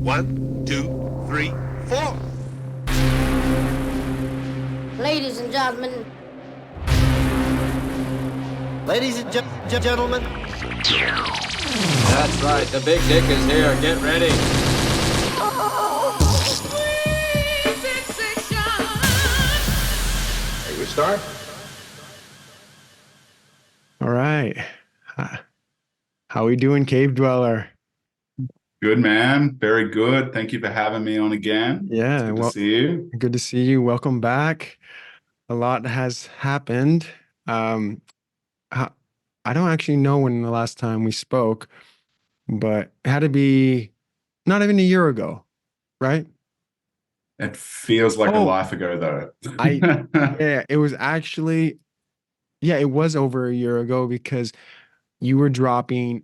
1, 2, 3, 4. Ladies and gentlemen. Ladies and gentlemen. That's right, the big dick is here. Get ready. Ready to start? All right. How we doing, Cavedweller? Good, man. Very good. Thank you for having me on again. Yeah, It's good to see you. Good to see you. Welcome back. A lot has happened. I don't actually know when the last time we spoke, but it had to be not even a year ago, right? It feels like a life ago, though. Yeah, it was actually, it was over a year ago because you were dropping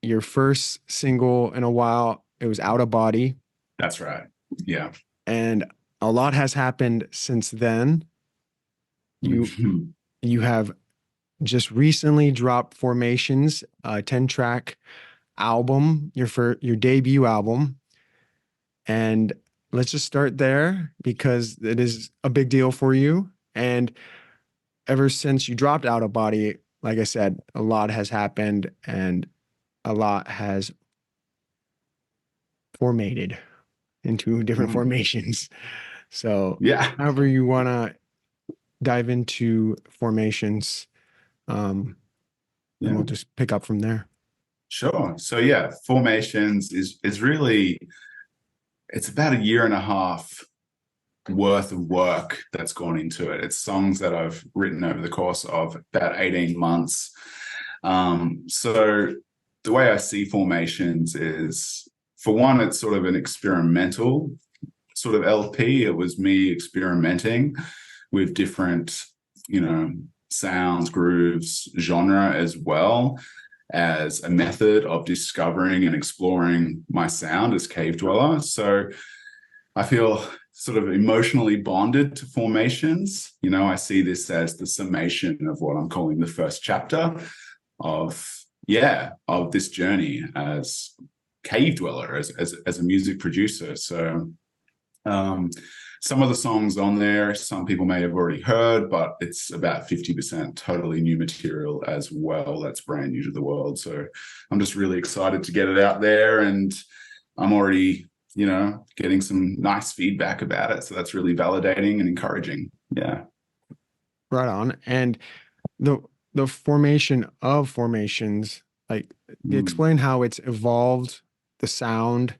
your first single in a while. It was Out of Body. That's right. Yeah. And a lot has happened since then. You have just recently dropped Formations, a 10-track album, your debut album. And let's just start there because it is a big deal for you. And ever since you dropped Out of Body, like I said, a lot has happened and a lot has formated into different formations. So yeah, however you want to dive into Formations, and we'll just pick up from there. Sure. So yeah, Formations is really, it's about a year and a half worth of work that's gone into it. It's songs that I've written over the course of about 18 months. So the way I see Formations is, for one, it's sort of an experimental sort of LP. It was me experimenting with different, sounds, grooves, genre, as well as a method of discovering and exploring my sound as Cavedweller. So I feel sort of emotionally bonded to Formations. I see this as the summation of what I'm calling the first chapter of this journey as Cavedweller, as a music producer. So some of the songs on there, some people may have already heard, but it's about 50% totally new material as well. That's brand new to the world. So I'm just really excited to get it out there, and I'm already, getting some nice feedback about it. So that's really validating and encouraging. Yeah. Right on. And the formation of Formations, explain how it's evolved, the sound.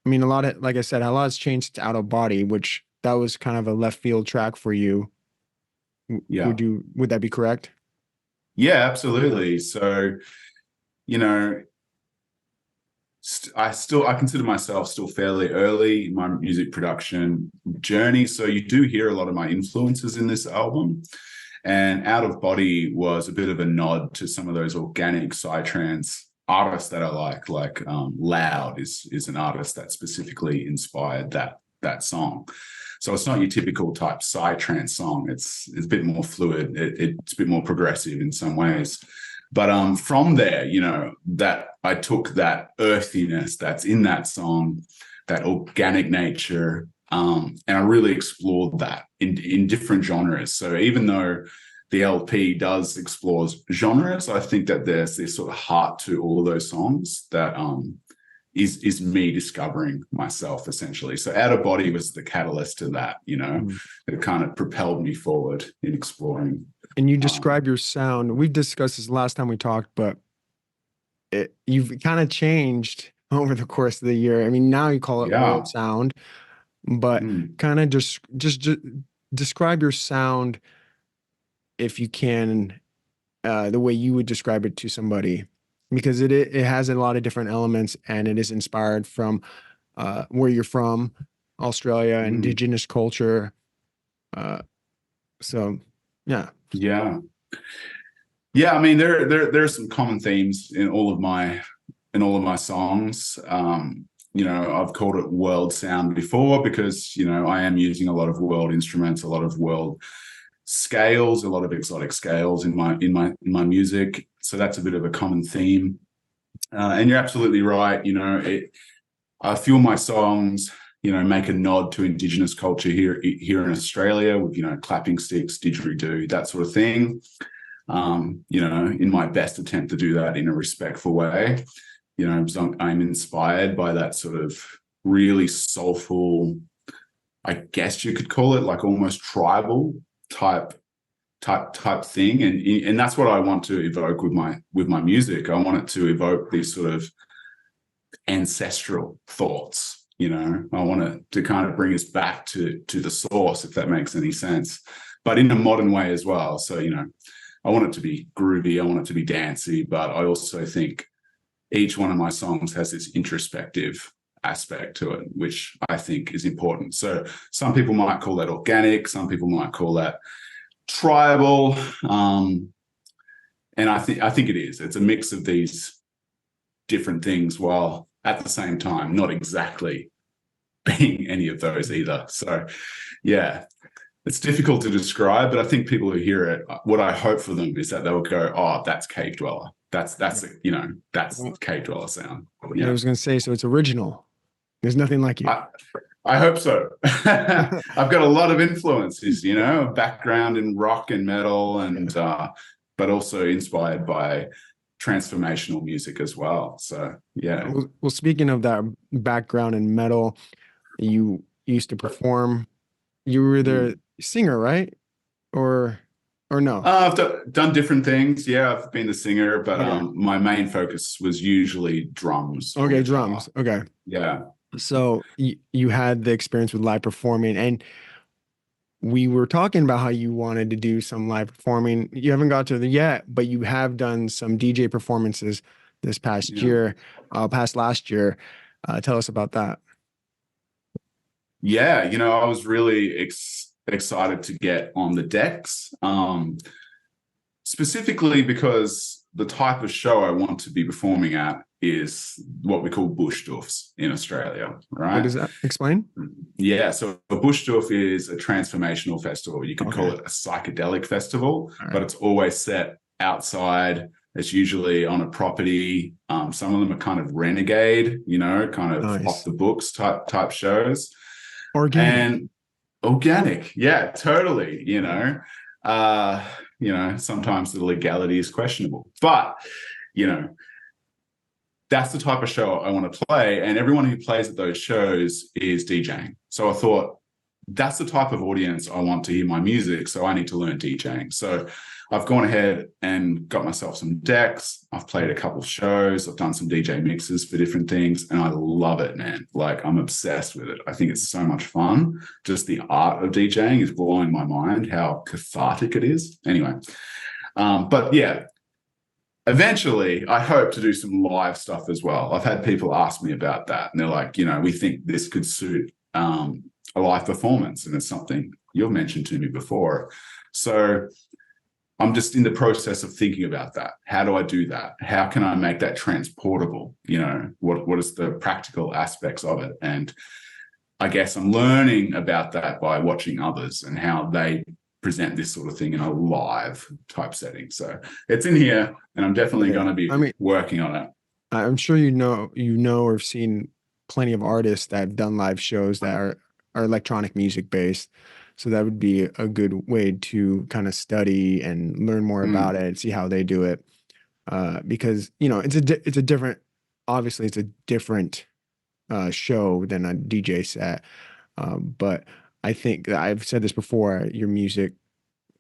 I mean, like I said, a lot has changed to Out of Body, which that was kind of a left field track for you. Yeah. Would that be correct? Yeah, absolutely. So, I consider myself still fairly early in my music production journey. So you do hear a lot of my influences in this album. And Out of Body was a bit of a nod to some of those organic psytrance artists that I like Loud is an artist that specifically inspired that song. So it's not your typical type psytrance song. It's a bit more fluid. It's a bit more progressive in some ways. But from there, that I took that earthiness that's in that song, that organic nature, and I really explored that in different genres. So even though the LP does explore genres, I think that there's this sort of heart to all of those songs that is me discovering myself, essentially. So Out of Body was the catalyst to that, it kind of propelled me forward in exploring. And you describe your sound. We've discussed this last time we talked, but you've kind of changed over the course of the year. I mean, now you call it world sound, but kind of just describe your sound, if you can, the way you would describe it to somebody, because it has a lot of different elements, and it is inspired from where you're from, Australia, indigenous culture. So yeah. I mean, there's some common themes in all of my songs. I've called it world sound before because I am using a lot of world instruments, a lot of world scales, a lot of exotic scales in my music. So that's a bit of a common theme. And you're absolutely right. a few of my songs, make a nod to Indigenous culture here in Australia with, clapping sticks, didgeridoo, that sort of thing. In my best attempt to do that in a respectful way. I'm inspired by that sort of really soulful, I guess you could call it, like almost tribal type thing, and that's what I want to evoke with my music. I want it to evoke these sort of ancestral thoughts. I want it to kind of bring us back to the source, if that makes any sense, but in a modern way as well. So I want it to be groovy, I want it to be dancey, but I also think each one of my songs has this introspective aspect to it, which I think is important. So some people might call that organic, some people might call that tribal, and I think it is. It's a mix of these different things, while at the same time not exactly being any of those either. So yeah, it's difficult to describe, but I think people who hear it, what I hope for them is that they'll go, "Oh, that's Cavedweller. That's Cavedweller sound." Yeah. I was going to say, so it's original. There's nothing like you. I hope so. I've got a lot of influences, background in rock and metal, and but also inspired by transformational music as well. So yeah. Well, speaking of that background in metal, you used to perform. You were the singer, right? Or no? I've done different things. Yeah, I've been the singer, but my main focus was usually drums. Okay, drums. Okay. Yeah. So you had the experience with live performing, and we were talking about how you wanted to do some live performing. You haven't got to it yet, but you have done some DJ performances this past year, last year. Tell us about that. Yeah, I was really excited to get on the decks, specifically because the type of show I want to be performing at is what we call bush doofs in Australia, right? What does that explain? Yeah, so a bush doof is a transformational festival. You could call it a psychedelic festival, but it's always set outside. It's usually on a property. Some of them are kind of renegade, kind of off the books type shows. Organic, yeah, totally. Sometimes the legality is questionable, but that's the type of show I want to play, and everyone who plays at those shows is DJing. So I thought, that's the type of audience I want to hear my music, so I need to learn DJing. So I've gone ahead and got myself some decks. I've played a couple of shows. I've done some DJ mixes for different things, and I love it, man. Like, I'm obsessed with it. I think it's so much fun. Just the art of DJing is blowing my mind, how cathartic it is. Anyway, but yeah, eventually I hope to do some live stuff as well. I've had people ask me about that, and they're like, we think this could suit a live performance, and it's something you've mentioned to me before. So I'm just in the process of thinking about that. How do I do that? How can I make that transportable? What is the practical aspects of it? And I guess I'm learning about that by watching others and how they present this sort of thing in a live type setting. So it's in here, and I'm definitely going to be working on it. I'm sure you know or have seen plenty of artists that have done live shows that are electronic music based. So that would be a good way to kind of study and learn more about it and see how they do it. Because, it's a different, obviously it's a different show than a DJ set. But I think I've said this before, your music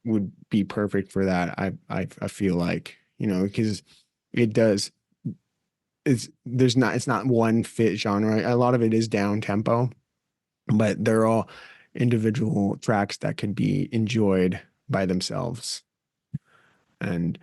would be perfect for that. I feel like, because it's not one fit genre. A lot of it is down tempo, but they're all individual tracks that can be enjoyed by themselves. And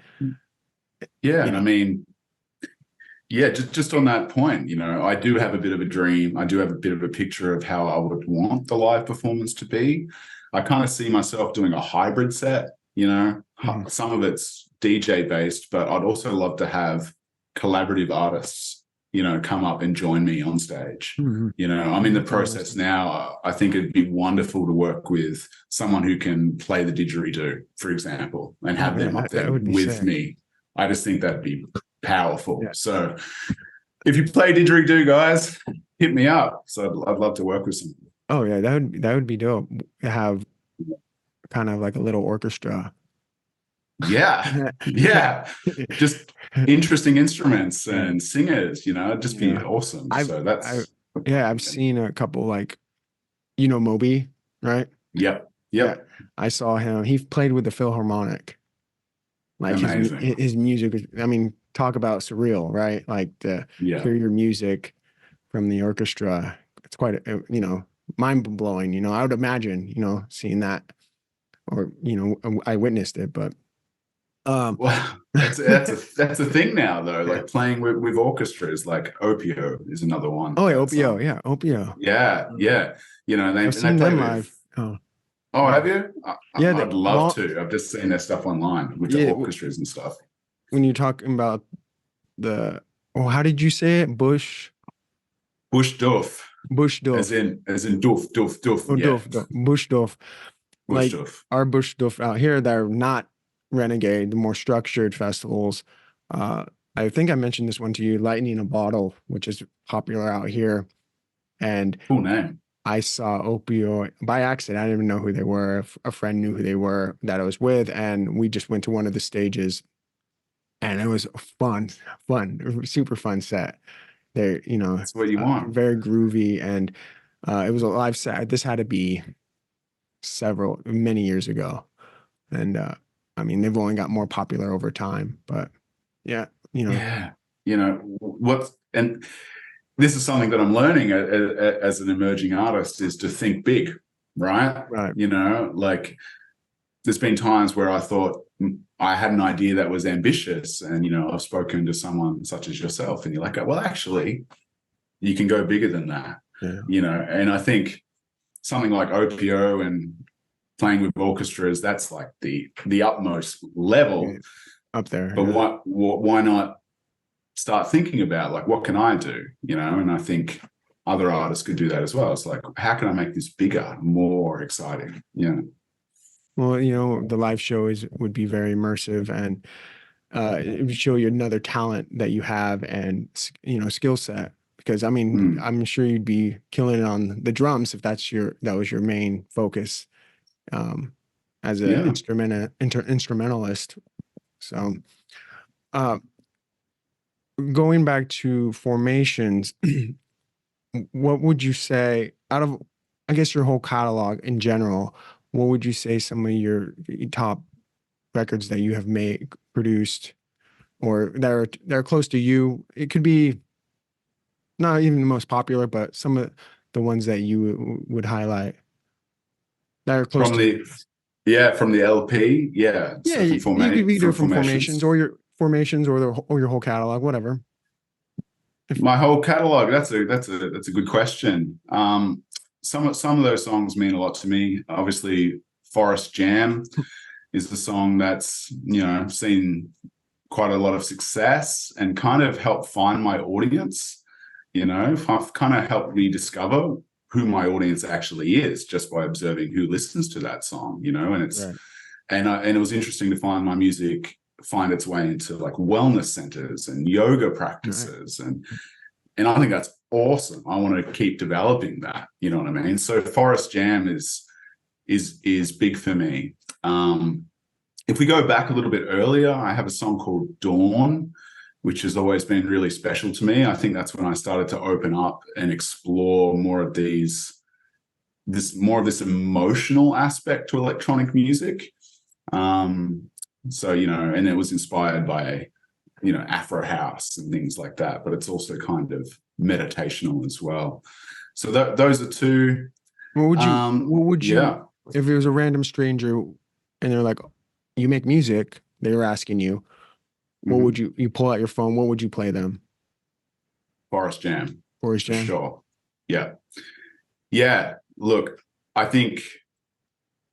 just on that point, I do have a bit of a dream. I do have a bit of a picture of how I would want the live performance to be. I kind of see myself doing a hybrid set, some of it's DJ based, but I'd also love to have collaborative artists come up and join me on stage. I'm in the process now. I think it'd be wonderful to work with someone who can play the didgeridoo, for example, and have them up there with me. I just think that'd be powerful. Yeah. So if you play didgeridoo, guys, hit me up. So I'd love to work with someone. Oh yeah, that would be dope. Have kind of like a little orchestra. Yeah, yeah, just interesting instruments and singers. It'd just be awesome. I've seen a couple, like, Moby, right? Yep. Yeah, I saw him. He played with the Philharmonic. Like Amazing. his music is, I mean, talk about surreal, right? Like hear your music from the orchestra. It's quite, mind blowing. I would imagine, seeing that, or I witnessed it, but well, that's a thing now though. Like playing with orchestras, like Opio is another one. Oh, yeah, Opio, yeah, Opio. Yeah. I've seen them live. Oh, have you? Yeah, I'd love to. I've just seen their stuff online with the orchestras and stuff. When you're talking about how did you say it? Bush Doof. Bush Doof. As in doof. Oh, Yeah. Doof. Bush Doof. Like Doof. our Bush Doof out here, they're not Renegade, the more structured festivals. I think I mentioned this one to you, Lightning in a Bottle, which is popular out here. And cool name. I saw Opioid by accident. I didn't even know who they were. A friend knew who they were that I was with, and we just went to one of the stages, and it was fun, super fun set. There, that's what you want. Very groovy, and it was a live set. This had to be many years ago, and I mean, they've only got more popular over time, but yeah, yeah, and this is something that I'm learning as an emerging artist, is to think big, right? Like there's been times where I thought I had an idea that was ambitious, and I've spoken to someone such as yourself, and you're like, well, actually, you can go bigger than that. And I think something like OPO and playing with orchestras, that's like the utmost level up there. But why not start thinking about, like, what can I do? And I think other artists could do that as well. It's like, how can I make this bigger, more exciting? Well, the live show would be very immersive, and it would show you another talent that you have, and skill set. Because I mean, I'm sure you'd be killing it on the drums if that was your main focus as an instrumentalist. So, going back to formations, what would you say out of, I guess, your whole catalog in general? What would you say some of your top records that you have produced, or that are close to you? It could be not even the most popular, but some of the ones that you would highlight that are close from the LP. Yeah. Yeah. You could be different formations or your formations or your whole catalog, whatever. My whole catalog. That's a good question. Some of those songs mean a lot to me. Obviously, Forest Jam is the song that's seen quite a lot of success and kind of helped find my audience. Kind of helped me discover who my audience actually is just by observing who listens to that song. And it's right. And it was interesting to find my music find its way into like wellness centers and yoga practices, right. and I think that's awesome. I want to keep developing that. You know what I mean? So Forest Jam is big for me. If we go back a little bit earlier, I have a song called Dawn, which has always been really special to me. I think that's when I started to open up and explore more of this emotional aspect to electronic music. So, and it was inspired by, Afro house and things like that, but it's also kind of meditational as well. So those are two. What would you, if it was a random stranger and they're like, you make music, they were asking you, what would you pull out your phone? What would you play them? Forest Jam. Forest Jam. Sure. Yeah. Yeah. Look, I think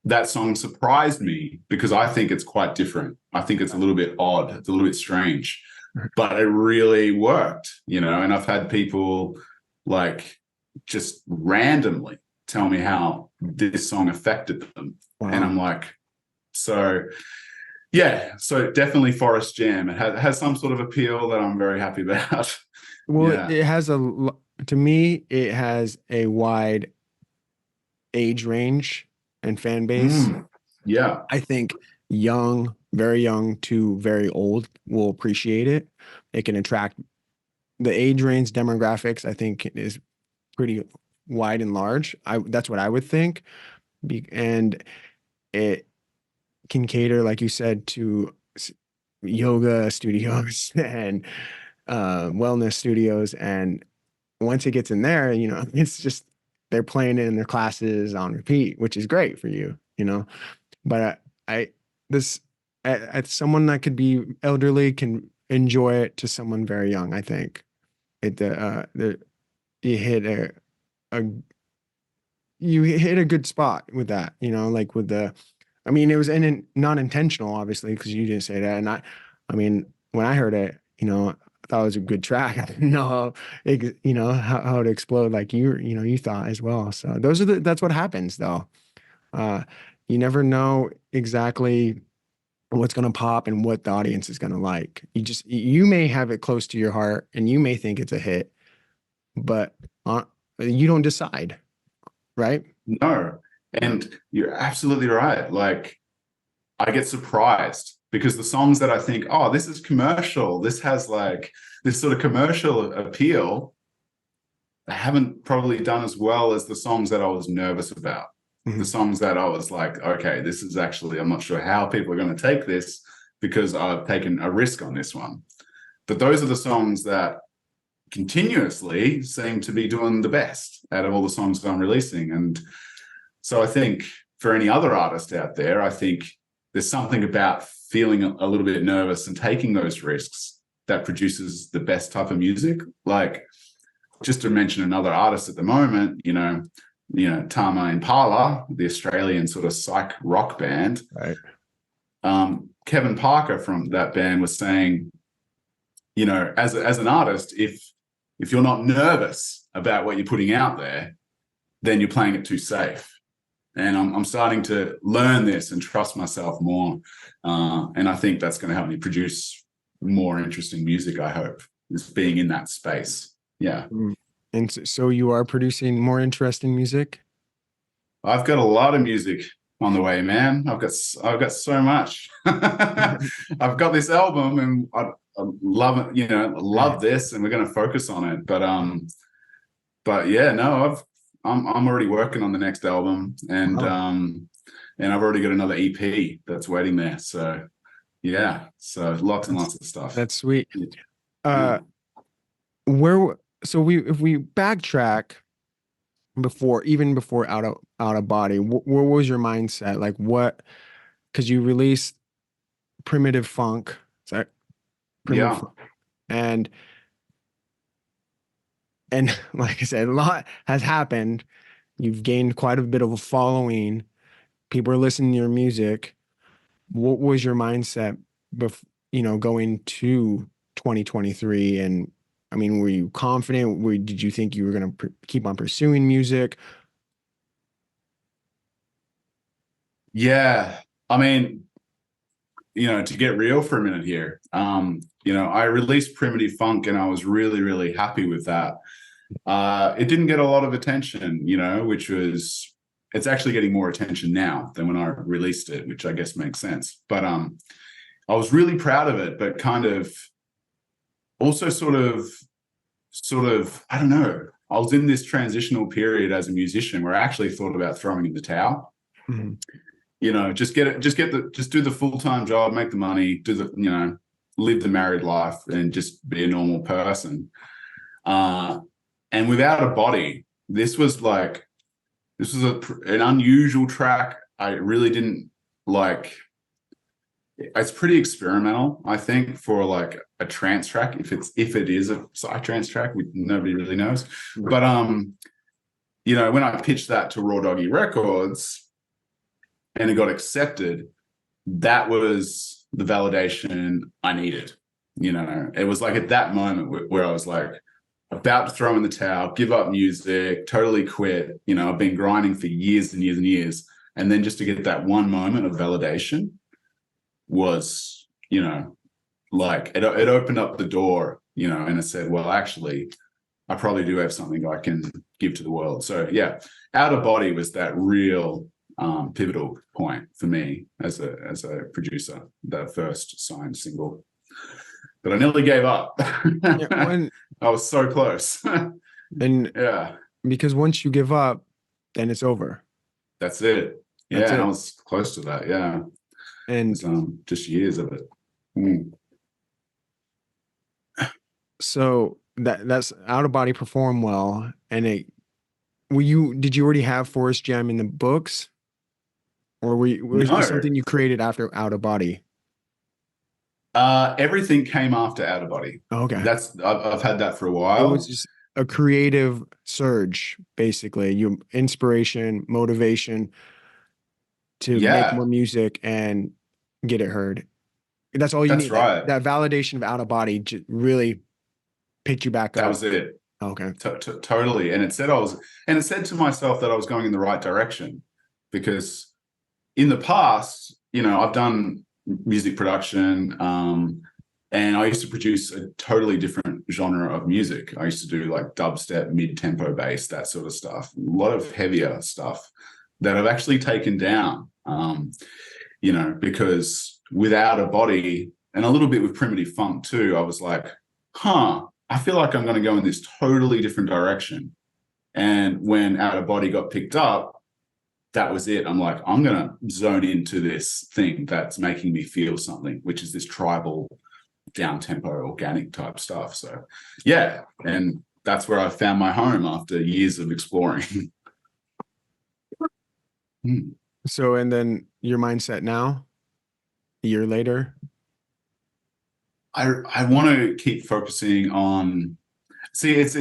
that song surprised me because I think it's quite different. I think it's a little bit odd. It's a little bit strange, but it really worked, and I've had people like just randomly tell me how this song affected them. Wow. And I'm like, so definitely Forest Jam. It has some sort of appeal that I'm very happy about. Well, it has to me, it has a wide age range and fan base. Yeah. I think young, very young to very old will appreciate it. It can attract the age range demographics, I think is pretty wide and large. That's what I would think. And it can cater, like you said, to yoga studios and wellness studios. And once it gets in there, it's just they're playing it in their classes on repeat, which is great for you, But this at someone that could be elderly can enjoy it to someone very young. I think you hit a you hit a good spot with that, like with I mean, it was not intentional, obviously, because you didn't say that. And I mean, when I heard it, I thought it was a good track. I didn't know how to explode like you thought as well. So that's what happens though. You never know exactly what's going to pop and what the audience is going to like. You may have it close to your heart and you may think it's a hit, but you don't decide, right? No. And you're absolutely right. Like, I get surprised because the songs that I think, oh, this is commercial, this has like this sort of commercial appeal, I haven't probably done as well as the songs that I was nervous about. The songs that I was like, okay, this is actually, I'm not sure how people are going to take this because I've taken a risk on this one. But those are the songs that continuously seem to be doing the best out of all the songs that I'm releasing. And so I think for any other artist out there, I think there's something about feeling a little bit nervous and taking those risks that produces the best type of music. Like, just to mention another artist at the moment, Tama Impala, the Australian sort of psych rock band. Right. Kevin Parker from that band was saying, as an artist, if you're not nervous about what you're putting out there, then you're playing it too safe. And I'm starting to learn this and trust myself more. And I think that's going to help me produce more interesting music, I hope, is being in that space. Yeah. And so you are producing more interesting music? I've got a lot of music on the way, man. I've got so much. I've got this album and I love it, love this, and we're going to focus on it. But yeah, no, I'm already working on the next album, and I've already got another EP that's waiting there. So yeah, so lots and lots of stuff. That's sweet. If we backtrack even before out of body, what was your mindset? Like because you released Primitive Funk, sorry, Primitive Funk, and like I said, a lot has happened. You've gained quite a bit of a following. People are listening to your music. What was your mindset going to 2023? And I mean, were you confident? Did you think you were going to keep on pursuing music? Yeah. I mean, to get real for a minute here, I released Primitive Funk and I was really, really happy with that. It didn't get a lot of attention, it's actually getting more attention now than when I released it, which I guess makes sense. But I was really proud of it, but kind of also sort of, I don't know, I was in this transitional period as a musician where I actually thought about throwing in the towel. Mm-hmm. Just do the full-time job, make the money, live the married life and just be a normal person. And without a body, this was an unusual track. I really didn't like. It's pretty experimental, I think, for like a trance track. If it is a psytrance track, nobody really knows. But when I pitched that to Raw Doggy Records and it got accepted, that was the validation I needed. It was like at that moment where I was like about to throw in the towel, give up music, totally quit. I've been grinding for years and years and years, and then just to get that one moment of validation was, like it opened up the door, and it said, well, actually, I probably do have something I can give to the world. So yeah, Out of Body was that real pivotal point for me as a producer, that first signed single. But I nearly gave up. I was so close. And yeah, because once you give up, then it's over. that's it. That's yeah, it. I was close to that. Yeah, and just years of it. Mm. So that's Out of Body performed well. And did you already have Forest Jam in the books, or was No. this something you created after Out of Body? Everything came after Out of Body. Okay. I've had that for a It while. was just a creative surge, basically. Your inspiration, motivation to make more music and get it heard. That's all you That's need. right. That validation of Out of Body really picked you back up. That was it. Okay. Totally. And it said to myself that I was going in the right direction, because in the past, I've done music production, and I used to produce a totally different genre of music. I used to do like dubstep, mid-tempo bass, that sort of stuff, a lot of heavier stuff that I've actually taken down, because without a body, and a little bit with primitive funk too, I was like, I feel like I'm going to go in this totally different direction. And when Out of Body got picked up, that was it. I'm like, I'm going to zone into this thing that's making me feel something, which is this tribal, down-tempo, organic type stuff. So, yeah, and that's where I found my home after years of exploring. So, and then your mindset now, a year later? I want to keep focusing on, it's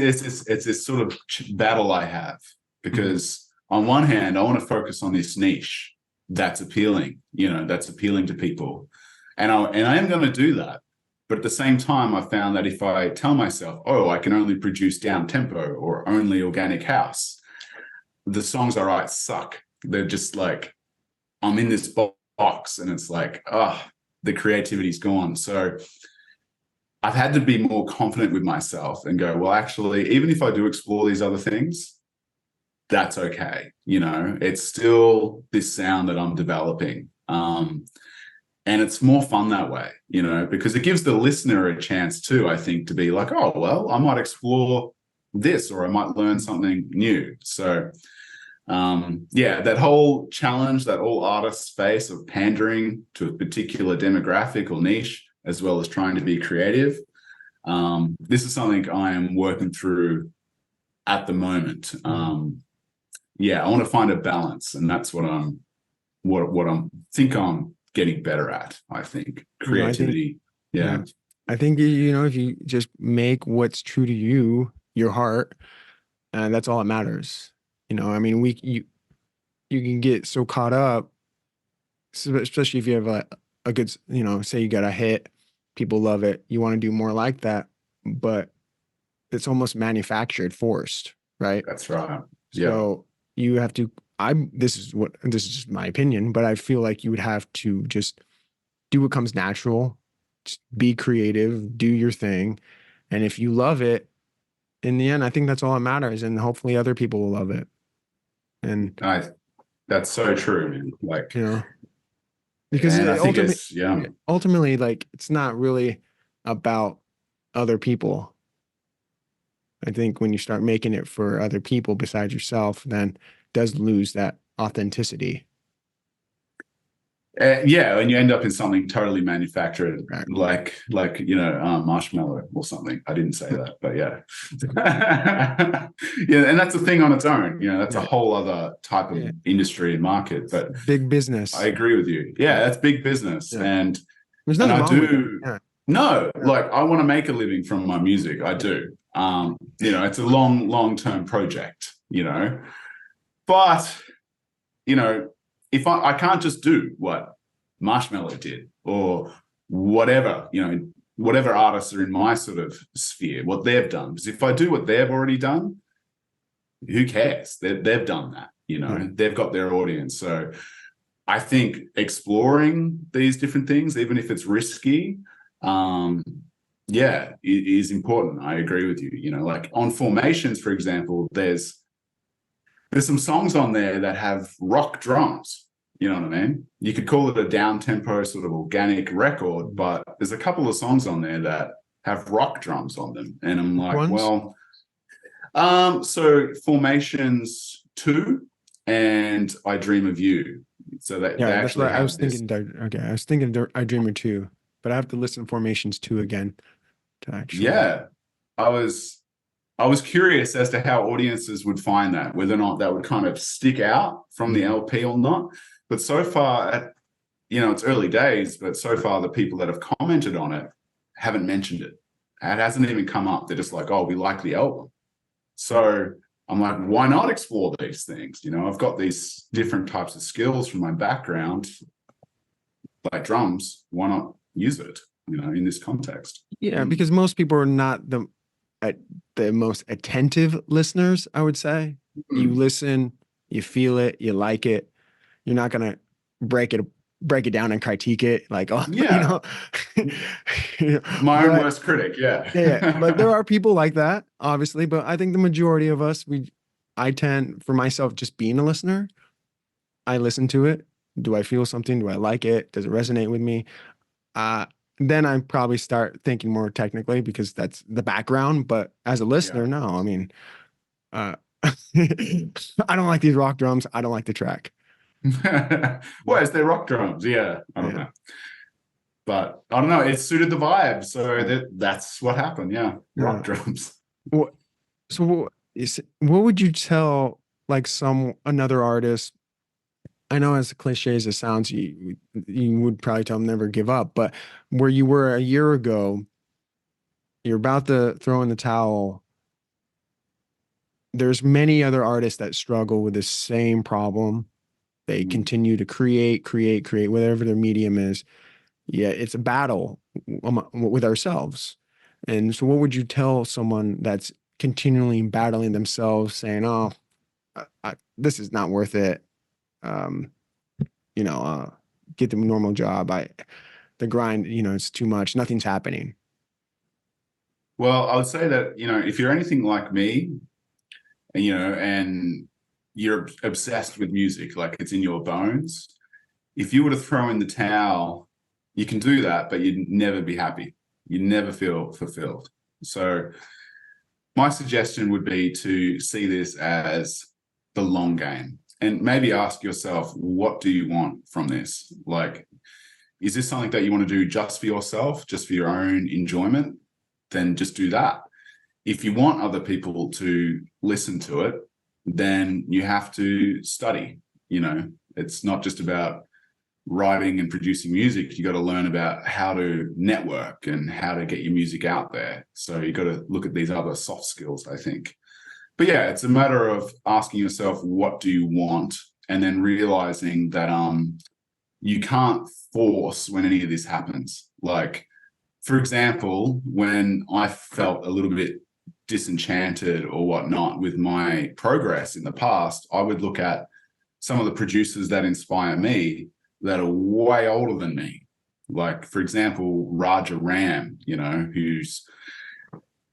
this sort of battle I have, because on one hand, I want to focus on this niche that's appealing, that's appealing to people. And I am going to do that. But at the same time, I found that if I tell myself, I can only produce down tempo or only organic house, the songs I write suck. They're just like, I'm in this box, and it's like, the creativity's gone. So I've had to be more confident with myself and go, well, actually, even if I do explore these other things, that's okay. It's still this sound that I'm developing. And it's more fun that way, because it gives the listener a chance too, I think, to be like, oh, well, I might explore this, or I might learn something new. So, that whole challenge that all artists face of pandering to a particular demographic or niche, as well as trying to be creative. This is something I am working through at the moment. I want to find a balance, and that's what I'm getting better at. I think creativity. I think if you just make what's true to you, your heart, and that's all that matters. You can get so caught up, especially if you have a good, say you got a hit, people love it, you want to do more like that, but it's almost manufactured, forced, right? That's right. So you have to, this is just my opinion, but I feel like you would have to just do what comes natural, just be creative, do your thing. And if you love it, in the end, I think that's all that matters. And hopefully other people will love it. And that's so true, man. Like, because ultimately, like, it's not really about other people. I think when you start making it for other people besides yourself, then it does lose that authenticity. And you end up in something totally manufactured, like Marshmallow or something. I didn't say that, but yeah. And that's a thing on its own. That's a whole other type of industry and market. But big business. I agree with you. Yeah, that's big business. Yeah. And there's nothing wrong with it. Yeah. No, like, I want to make a living from my music. I do. It's a long-term project, but, if I can't just do what Marshmallow did, or whatever, whatever artists are in my sort of sphere, what they've done. Because if I do what they've already done, who cares? They've done that, they've got their audience. So I think exploring these different things, even if it's risky, yeah, it is important. I agree with you. You know, like on Formations, for example, there's some songs on there that have rock drums. You know what I mean? You could call it a down tempo sort of organic record, but there's a couple of songs on there that have rock drums on them. And I'm like, Ones? well, so Formations 2 and I Dream of You. So that they Yeah, that's actually what I was have this. thinking. Okay, I was thinking I Dreamer 2, but I have to listen to Formations 2 again to actually. Yeah. I was curious as to how audiences would find that, whether or not that would kind of stick out from the LP or not. But so far, you know, it's early days, but so far the people that have commented on it haven't mentioned it. It hasn't even come up. They're just like, oh, we like the album. So I'm like, why not explore these things? You know, I've got these different types of skills from my background, like drums. Why not use it, you know, in this context? Yeah, because most people are not the most attentive listeners, I would say. You listen, you feel it, you like it. You're not gonna break it down and critique it like, oh, Yeah. My own worst critic. Yeah. Yeah, but there are people like that, obviously. But I think the majority of us, I tend, for myself, just being a listener. I listen to it. Do I feel something? Do I like it? Does it resonate with me? Then I probably start thinking more technically because that's the background. But as a listener, no. I mean, I don't like these rock drums. I don't like the track. Well, it's their rock drums. Yeah, I don't know. But I don't know. It suited the vibe, so that's what happened. Yeah, rock drums. So what would you tell like another artist? I know as cliche as it sounds, you would probably tell them never give up, but where you were a year ago, you're about to throw in the towel. There's many other artists that struggle with the same problem. They continue to create, whatever their medium is. Yeah, it's a battle with ourselves. And so what would you tell someone that's continually battling themselves saying, oh, this is not worth it. Get the normal job. The grind, it's too much. Nothing's happening. Well, I would say that, if you're anything like me, and you're obsessed with music, like it's in your bones, if you were to throw in the towel, you can do that, but you'd never be happy. You'd never feel fulfilled. So my suggestion would be to see this as the long game and maybe ask yourself, what do you want from this? Like, is this something that you want to do just for yourself, just for your own enjoyment? Then just do that. If you want other people to listen to it, then you have to study. It's not just about writing and producing music. You got to learn about how to network and how to get your music out there. So you got to look at these other soft skills, I think. But yeah, it's a matter of asking yourself, what do you want? And then realizing that you can't force when any of this happens. Like, for example, when I felt a little bit disenchanted or whatnot with my progress in the past, I would look at some of the producers that inspire me that are way older than me. Like, for example, Raja Ram, he's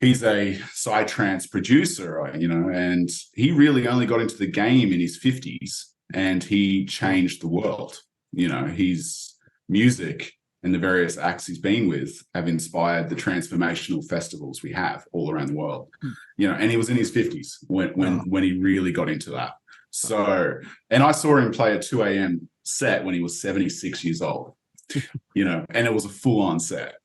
a psytrance producer, and he really only got into the game in his 50s, and he changed the world. His music and the various acts he's been with have inspired the transformational festivals we have all around the world. And he was in his 50s when he really got into that. So, and I saw him play a 2 a.m. set when he was 76 years old, and it was a full-on set.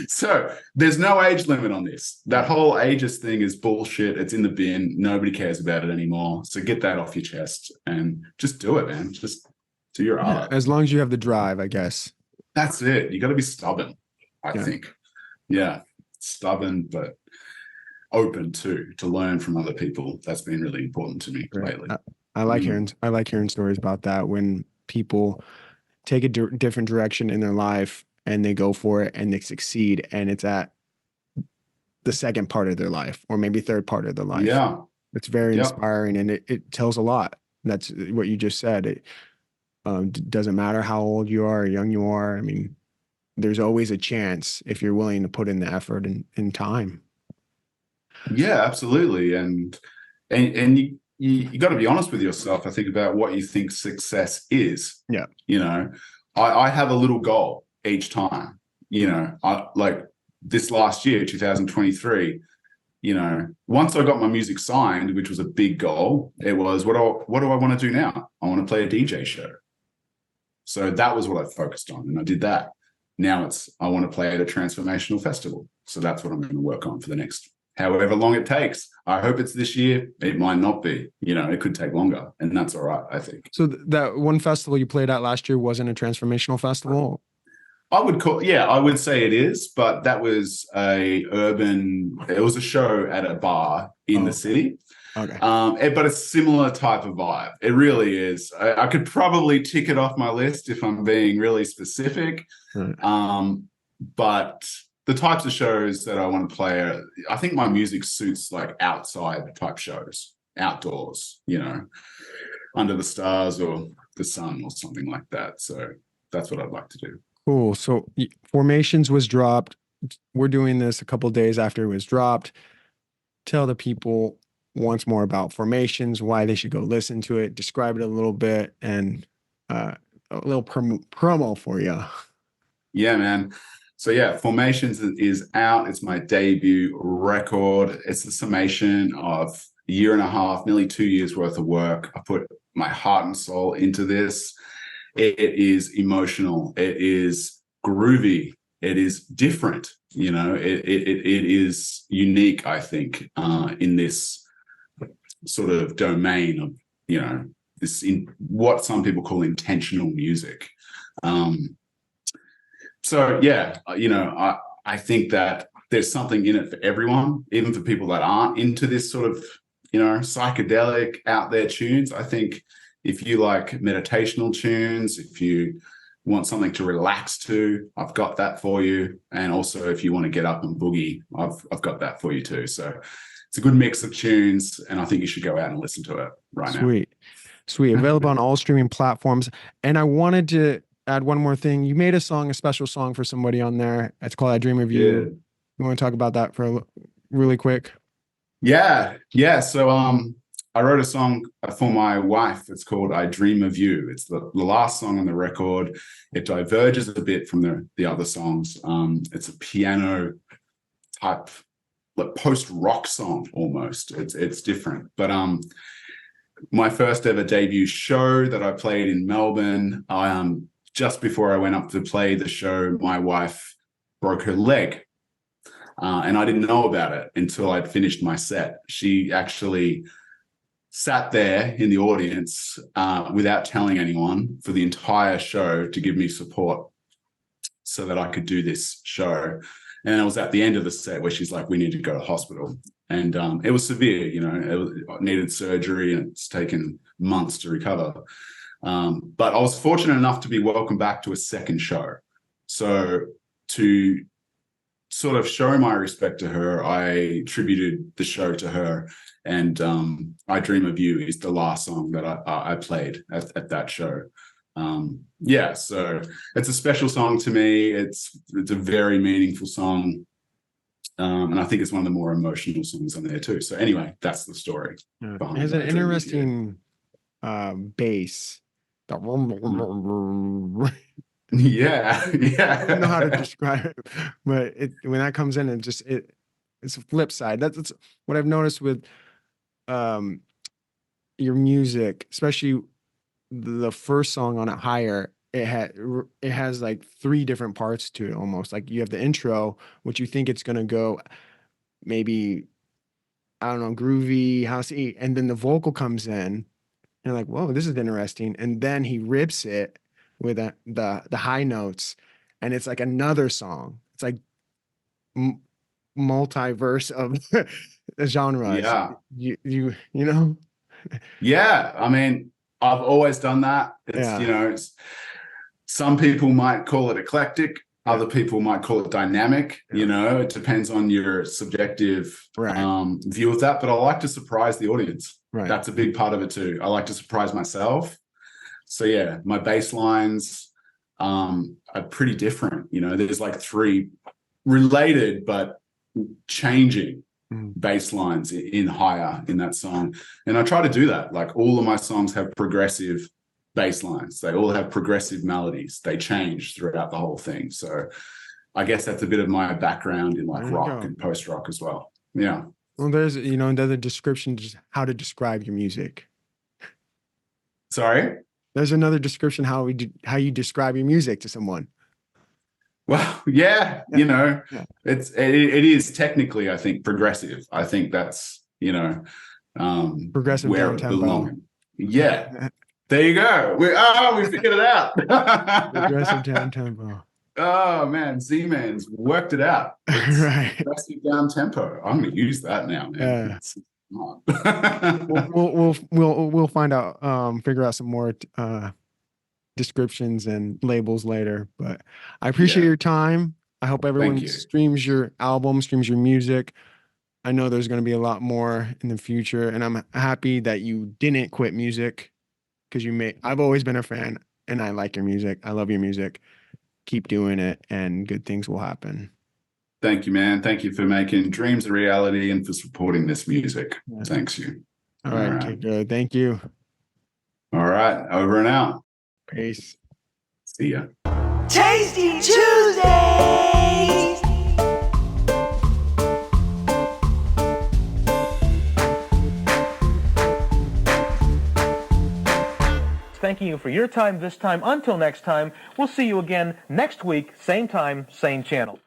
So there's no age limit on this. That whole ageist thing is bullshit. It's in the bin. Nobody cares about it anymore. So get that off your chest and just do it, man. Just do your art. As long as you have the drive, I guess. That's it. You got to be stubborn, I think. Yeah, stubborn, but open to learn from other people. That's been really important to me lately. I like hearing stories about that when people take a different direction in their life and they go for it and they succeed, and it's at the second part of their life or maybe third part of their life. Yeah, it's very inspiring, and it tells a lot. That's what you just said. It doesn't matter how old you are or young you are. I mean, there's always a chance if you're willing to put in the effort and time. Yeah, absolutely. And you got to be honest with yourself, I think, about what you think success is. Yeah. You know, I have a little goal each time, you know, like this last year, 2023, you know, once I got my music signed, which was a big goal, it was, what do I want to do now? I want to play a DJ show. So that was what I focused on, and I did that. Now I want to play at a transformational festival. So that's what I'm going to work on for the next however long it takes. I hope it's this year. It might not be, you know, it could take longer, and that's all right, I think. So that one festival you played at last year wasn't a transformational festival? I would say it is, but that was it was a show at a bar in the city. Okay. But it's a similar type of vibe. It really is. I could probably tick it off my list if I'm being really specific. Right. But the types of shows that I want to play I think my music suits like outside type shows, outdoors, you know, under the stars or the sun or something like that. So that's what I'd like to do. Cool. So Formations was dropped. We're doing this a couple of days after it was dropped. Tell the people once more about Formations, why they should go listen to it, describe it a little bit, and a little promo for you. Yeah, man. So yeah, Formations is out. It's my debut record. It's the summation of a year and a half, nearly 2 years worth of work. I put my heart and soul into this. It is emotional. It is groovy. It is different. You know, it is unique, I think, in this sort of domain of, you know, this in what some people call intentional music. So yeah, you know, I think that there's something in it for everyone, even for people that aren't into this sort of, you know, psychedelic out there tunes. I think if you like meditational tunes, if you want something to relax to, I've got that for you. And also if you want to get up and boogie, I've got that for you too. So it's a good mix of tunes, and I think you should go out and listen to it right now. Sweet. Available on all streaming platforms. And I wanted to add one more thing. You made a special song for somebody on there. It's called I Dream of You. Yeah. You want to talk about that for really quick? Yeah. So I wrote a song for my wife. It's called I Dream of You. It's the last song on the record. It diverges a bit from the other songs. It's a piano type, like post-rock song almost. It's different. But my first ever debut show that I played in Melbourne, just before I went up to play the show, my wife broke her leg. And I didn't know about it until I'd finished my set. She actually sat there in the audience without telling anyone for the entire show to give me support so that I could do this show. And it was at the end of the set where she's like, we need to go to hospital. And it was severe, you know, it needed surgery, and it's taken months to recover. But I was fortunate enough to be welcomed back to a second show. So to sort of show my respect to her, I tributed the show to her. And I Dream of You is the last song that I played at that show. Yeah, so it's a special song to me. It's a very meaningful song. And I think it's one of the more emotional songs on there too. So anyway, that's the story. Yeah. It has an interesting bass. Yeah. I don't know how to describe it, but when that comes in, it's a flip side. That's what I've noticed with your music, especially the first song on it, Higher. It has like 3 different parts to it almost. Like you have the intro, which you think it's gonna go maybe, I don't know, groovy, housey, and then the vocal comes in, and you're like, whoa, this is interesting. And then he rips it with the high notes, and it's like another song. It's like multiverse of genres. Yeah. You know? Yeah. I mean, I've always done that. It's, you know, some people might call it eclectic. Other people might call it dynamic. You know, it depends on your subjective view of that. But I like to surprise the audience. Right. That's a big part of it too. I like to surprise myself. So yeah, my bass lines are pretty different. You know, there's like 3 related but changing bass lines in higher in that song. And I try to do that. Like all of my songs have progressive bass lines. They all have progressive melodies. They change throughout the whole thing. So I guess that's a bit of my background in like rock and post rock as well. Yeah. Well, there's, you know, another description, just how to describe your music. Sorry? There's another description how you describe your music to someone. Well, yeah, you know, it is technically, I think, progressive. I think that's, you know, progressive where down it tempo. belongs. Yeah. There you go. We figured it out. Progressive down tempo. Oh man, Z-Man's worked it out. It's right. progressive down tempo. I'm gonna use that now, man. We'll find out, figure out some more descriptions and labels later. But I appreciate your time. I hope everyone streams your album, streams your music. I know there's going to be a lot more in the future, and I'm happy that you didn't quit music, because I've always been a fan, and I like your music. I love your music. Keep doing it, and good things will happen. Thank you, man. Thank you for making dreams a reality and for supporting this music. Thanks you. All right. Okay, good. Thank you. All right. Over and out. Peace. See ya. Tasty Tuesdays! Thanking you for your time this time. Until next time, we'll see you again next week, same time, same channel.